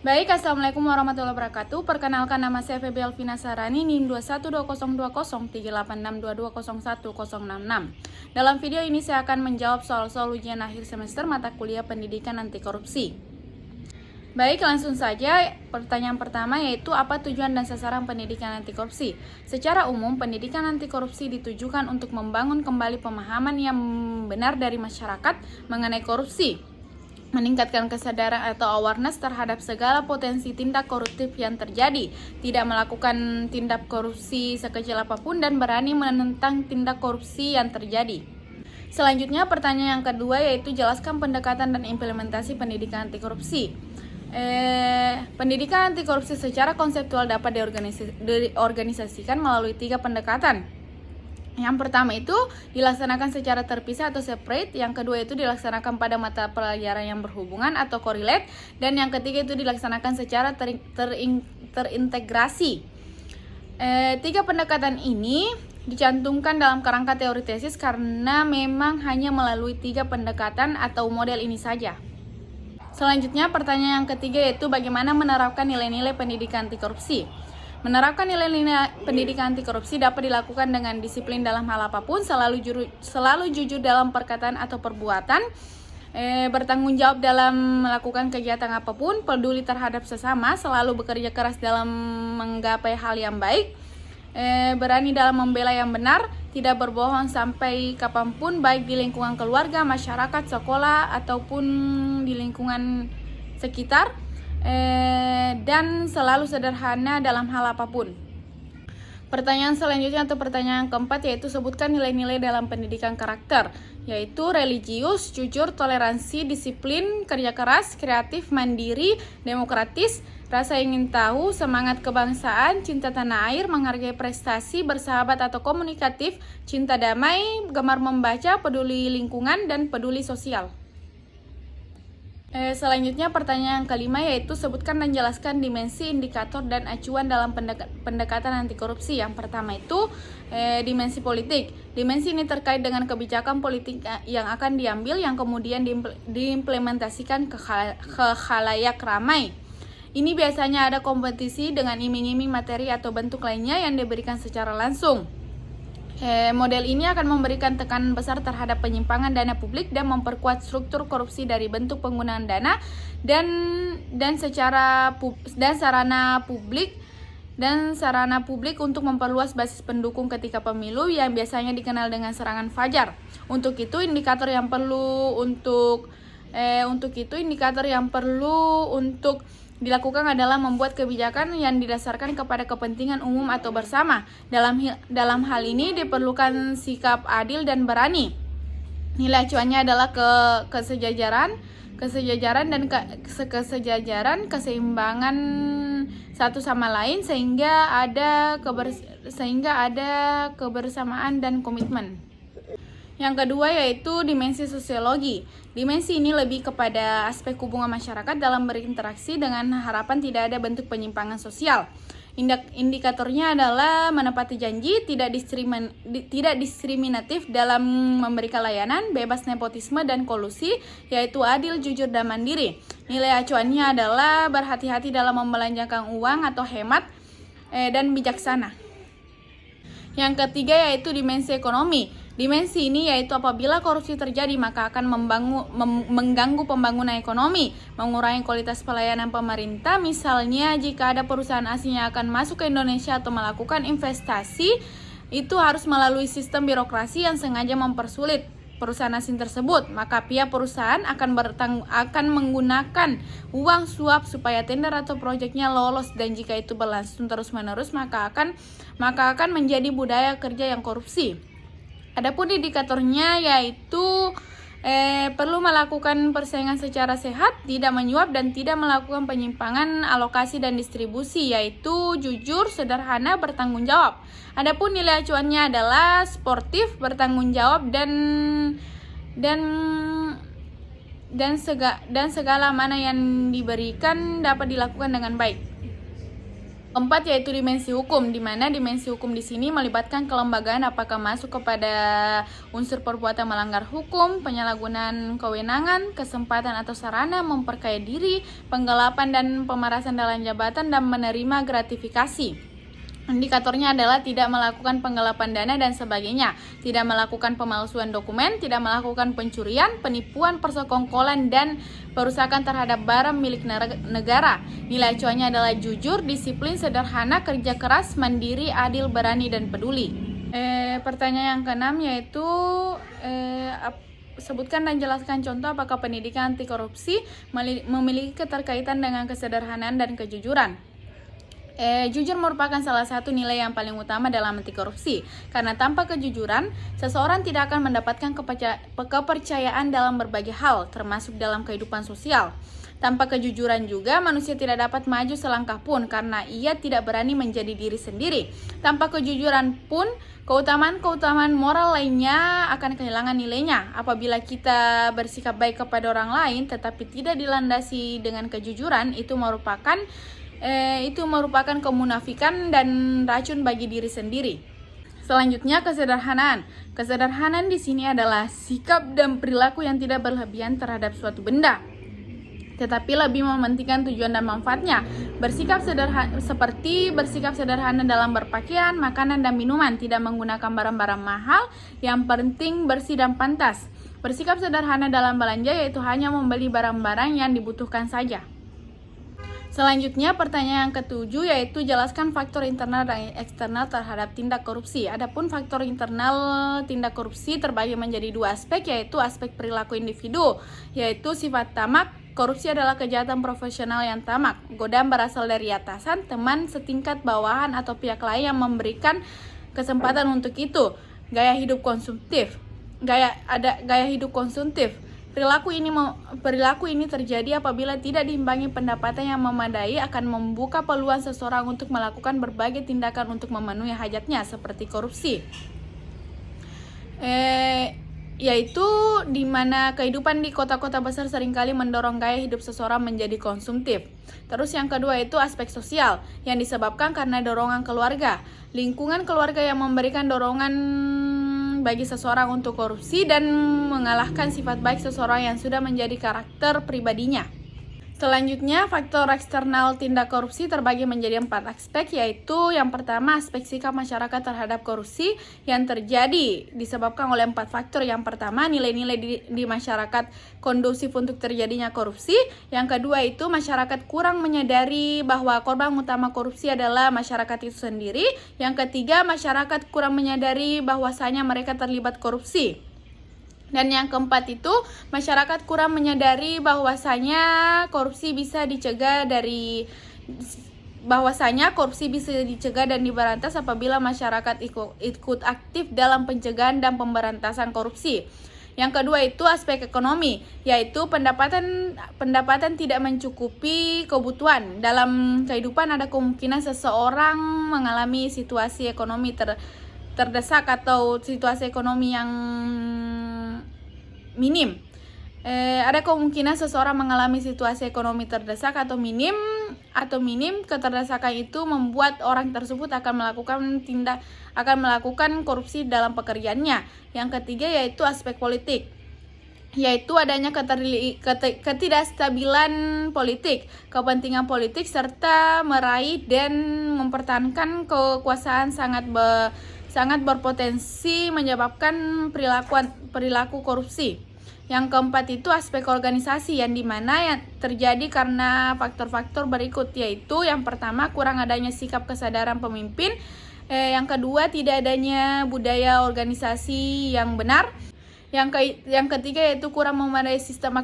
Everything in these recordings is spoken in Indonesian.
Baik, Assalamualaikum warahmatullahi wabarakatuh. Perkenalkan, nama saya Feby Alvina Sarani, NIM 212020386220010066. Dalam video ini saya akan menjawab soal-soal ujian akhir semester mata kuliah pendidikan anti korupsi. Baik, langsung saja. Pertanyaan pertama yaitu apa tujuan dan sasaran pendidikan anti korupsi? Secara umum, pendidikan anti korupsi ditujukan untuk membangun kembali pemahaman yang benar dari masyarakat mengenai korupsi, meningkatkan kesadaran atau awareness terhadap segala potensi tindak koruptif yang terjadi, tidak melakukan tindak korupsi sekecil apapun, dan berani menentang tindak korupsi yang terjadi. Selanjutnya, pertanyaan yang kedua yaitu jelaskan pendekatan dan implementasi pendidikan anti korupsi. Pendidikan anti korupsi secara konseptual dapat diorganisasikan melalui 3 pendekatan. Yang pertama itu dilaksanakan secara terpisah atau separate, yang kedua itu dilaksanakan pada mata pelajaran yang berhubungan atau correlate, dan yang ketiga itu dilaksanakan secara terintegrasi. 3 pendekatan ini dicantumkan dalam kerangka teori tesis karena memang hanya melalui 3 pendekatan atau model ini saja. Selanjutnya, pertanyaan yang ketiga yaitu bagaimana menerapkan nilai-nilai pendidikan anti korupsi. Menerapkan nilai-nilai pendidikan anti korupsi dapat dilakukan dengan disiplin dalam hal apapun, selalu jujur dalam perkataan atau perbuatan, bertanggung jawab dalam melakukan kegiatan apapun, peduli terhadap sesama, selalu bekerja keras dalam menggapai hal yang baik, berani dalam membela yang benar, tidak berbohong sampai kapanpun, baik di lingkungan keluarga, masyarakat, sekolah, ataupun di lingkungan sekitar, dan selalu sederhana dalam hal apapun. Pertanyaan selanjutnya atau pertanyaan keempat yaitu sebutkan nilai-nilai dalam pendidikan karakter, yaitu religius, jujur, toleransi, disiplin, kerja keras, kreatif, mandiri, demokratis, rasa ingin tahu, semangat kebangsaan, cinta tanah air, menghargai prestasi, bersahabat atau komunikatif, cinta damai, gemar membaca, peduli lingkungan, dan peduli sosial. Selanjutnya pertanyaan kelima yaitu sebutkan dan jelaskan dimensi, indikator, dan acuan dalam pendekatan anti korupsi. Yang pertama itu dimensi politik. Dimensi ini terkait dengan kebijakan politik yang akan diambil yang kemudian diimplementasikan ke khalayak ramai. Ini biasanya ada kompetisi dengan iming-iming materi atau bentuk lainnya yang diberikan secara langsung. Model ini akan memberikan tekanan besar terhadap penyimpangan dana publik dan memperkuat struktur korupsi dari bentuk penggunaan dana dan sarana publik untuk memperluas basis pendukung ketika pemilu yang biasanya dikenal dengan serangan fajar. Untuk itu indikator yang perlu dilakukan adalah membuat kebijakan yang didasarkan kepada kepentingan umum atau bersama. Dalam hal ini diperlukan sikap adil dan berani. Nilai acuannya adalah kesejajaran, keseimbangan satu sama lain sehingga ada kebersamaan dan komitmen. Yang kedua yaitu dimensi sosiologi. Dimensi ini lebih kepada aspek hubungan masyarakat dalam berinteraksi dengan harapan tidak ada bentuk penyimpangan sosial. Indikatornya adalah menepati janji, tidak diskriminatif dalam memberikan layanan, bebas nepotisme dan kolusi, yaitu adil, jujur, dan mandiri. Nilai acuannya adalah berhati-hati dalam membelanjakan uang atau hemat, dan bijaksana. Yang ketiga yaitu dimensi ekonomi. Dimensi ini yaitu apabila korupsi terjadi maka akan mengganggu pembangunan ekonomi, mengurangi kualitas pelayanan pemerintah. Misalnya jika ada perusahaan asing yang akan masuk ke Indonesia atau melakukan investasi, itu harus melalui sistem birokrasi yang sengaja mempersulit perusahaan asing tersebut, maka pihak perusahaan akan menggunakan uang suap supaya tender atau proyeknya lolos, dan jika itu berlangsung terus-menerus maka akan menjadi budaya kerja yang korupsi. Adapun indikatornya yaitu perlu melakukan persaingan secara sehat, tidak menyuap dan tidak melakukan penyimpangan alokasi dan distribusi, yaitu jujur, sederhana, bertanggung jawab. Adapun nilai acuannya adalah sportif, bertanggung jawab dan segala mana yang diberikan dapat dilakukan dengan baik. Keempat yaitu dimensi hukum, di mana dimensi hukum di sini melibatkan kelembagaan apakah masuk kepada unsur perbuatan melanggar hukum, penyalahgunaan kewenangan, kesempatan atau sarana memperkaya diri, penggelapan dan pemerasan dalam jabatan, dan menerima gratifikasi. Indikatornya adalah tidak melakukan penggelapan dana dan sebagainya, tidak melakukan pemalsuan dokumen, tidak melakukan pencurian, penipuan, persekongkolan, dan perusakan terhadap barang milik negara. Nilai acuannya adalah jujur, disiplin, sederhana, kerja keras, mandiri, adil, berani, dan peduli. Pertanyaan yang keenam yaitu sebutkan dan jelaskan contoh apakah pendidikan anti korupsi memiliki keterkaitan dengan kesederhanaan dan kejujuran. Jujur merupakan salah satu nilai yang paling utama dalam anti korupsi, karena tanpa kejujuran, seseorang tidak akan mendapatkan kepercayaan dalam berbagai hal, termasuk dalam kehidupan sosial. Tanpa kejujuran juga, manusia tidak dapat maju selangkah pun, karena ia tidak berani menjadi diri sendiri. Tanpa kejujuran pun, keutamaan-keutamaan moral lainnya akan kehilangan nilainya. Apabila kita bersikap baik kepada orang lain, tetapi tidak dilandasi dengan kejujuran, itu merupakan kemunafikan dan racun bagi diri sendiri. Selanjutnya, kesederhanaan. Kesederhanaan di sini adalah sikap dan perilaku yang tidak berlebihan terhadap suatu benda, tetapi lebih mementingkan tujuan dan manfaatnya. Bersikap sederhana dalam berpakaian, makanan, dan minuman, tidak menggunakan barang-barang mahal, yang penting bersih dan pantas. Bersikap sederhana dalam belanja yaitu hanya membeli barang-barang yang dibutuhkan saja. Selanjutnya, pertanyaan yang ketujuh yaitu jelaskan faktor internal dan eksternal terhadap tindak korupsi. Adapun faktor internal tindak korupsi terbagi menjadi dua aspek, yaitu aspek perilaku individu, yaitu sifat tamak. Korupsi adalah kejahatan profesional yang tamak. Godaan berasal dari atasan, teman, setingkat, bawahan, atau pihak lain yang memberikan kesempatan untuk itu. Gaya hidup konsumtif. Perilaku ini terjadi apabila tidak diimbangi pendapatan yang memadai, akan membuka peluang seseorang untuk melakukan berbagai tindakan untuk memenuhi hajatnya, seperti korupsi. Yaitu di mana kehidupan di kota-kota besar seringkali mendorong gaya hidup seseorang menjadi konsumtif. Terus yang kedua itu aspek sosial, yang disebabkan karena dorongan keluarga. Lingkungan keluarga yang memberikan dorongan bagi seseorang untuk korupsi dan mengalahkan sifat baik seseorang yang sudah menjadi karakter pribadinya. Selanjutnya, faktor eksternal tindak korupsi terbagi menjadi 4 aspek, yaitu yang pertama aspek sikap masyarakat terhadap korupsi yang terjadi disebabkan oleh 4 faktor. Yang pertama, nilai-nilai di masyarakat kondusif untuk terjadinya korupsi. Yang kedua itu masyarakat kurang menyadari bahwa korban utama korupsi adalah masyarakat itu sendiri. Yang ketiga, masyarakat kurang menyadari bahwasanya mereka terlibat korupsi. Dan yang keempat itu, masyarakat kurang menyadari bahwasanya korupsi bisa dicegah dan diberantas apabila masyarakat ikut aktif dalam pencegahan dan pemberantasan korupsi. Yang kedua itu aspek ekonomi, yaitu pendapatan tidak mencukupi kebutuhan. Dalam kehidupan ada kemungkinan seseorang mengalami situasi ekonomi terdesak atau situasi ekonomi yang minim. Ada kemungkinan seseorang mengalami situasi ekonomi terdesak atau minim. Keterdesakan itu membuat orang tersebut akan melakukan korupsi dalam pekerjaannya. Yang ketiga yaitu aspek politik, yaitu adanya ketidakstabilan politik, kepentingan politik, serta meraih dan mempertahankan kekuasaan sangat berpotensi menyebabkan perilaku korupsi. Yang keempat itu aspek organisasi, yang dimana yang terjadi karena faktor-faktor berikut, yaitu yang pertama kurang adanya sikap kesadaran pemimpin, yang kedua tidak adanya budaya organisasi yang benar, yang ketiga yaitu kurang memadai sistem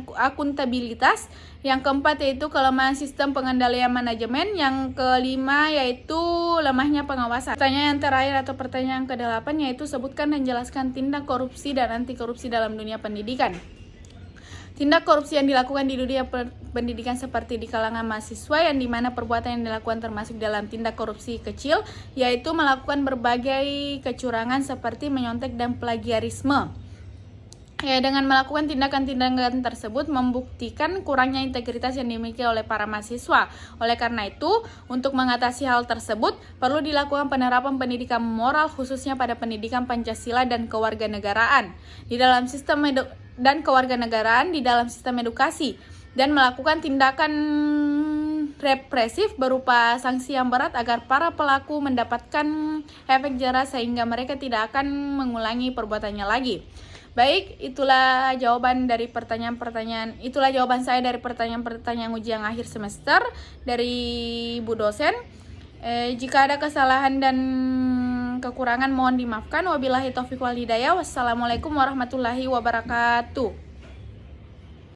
akuntabilitas, yang keempat yaitu kelemahan sistem pengendalian manajemen, yang kelima yaitu lemahnya pengawasan. Pertanyaan yang terakhir atau pertanyaan ke-8 yaitu sebutkan dan jelaskan tindak korupsi dan anti korupsi dalam dunia pendidikan. Tindak korupsi yang dilakukan di dunia pendidikan seperti di kalangan mahasiswa, yang dimana perbuatan yang dilakukan termasuk dalam tindak korupsi kecil, yaitu melakukan berbagai kecurangan seperti menyontek dan plagiarisme. Dengan melakukan tindakan-tindakan tersebut membuktikan kurangnya integritas yang dimiliki oleh para mahasiswa. Oleh karena itu, untuk mengatasi hal tersebut, perlu dilakukan penerapan pendidikan moral khususnya pada pendidikan Pancasila dan kewarganegaraan di dalam sistem kewarganegaraan di dalam sistem edukasi, dan melakukan tindakan represif berupa sanksi yang berat agar para pelaku mendapatkan efek jera sehingga mereka tidak akan mengulangi perbuatannya lagi. Baik, itulah jawaban saya dari pertanyaan ujian akhir semester dari Bu dosen. Jika ada kesalahan dan kekurangan mohon dimaafkan. Wabillahi taufiq wal hidayah. Wassalamualaikum warahmatullahi wabarakatuh.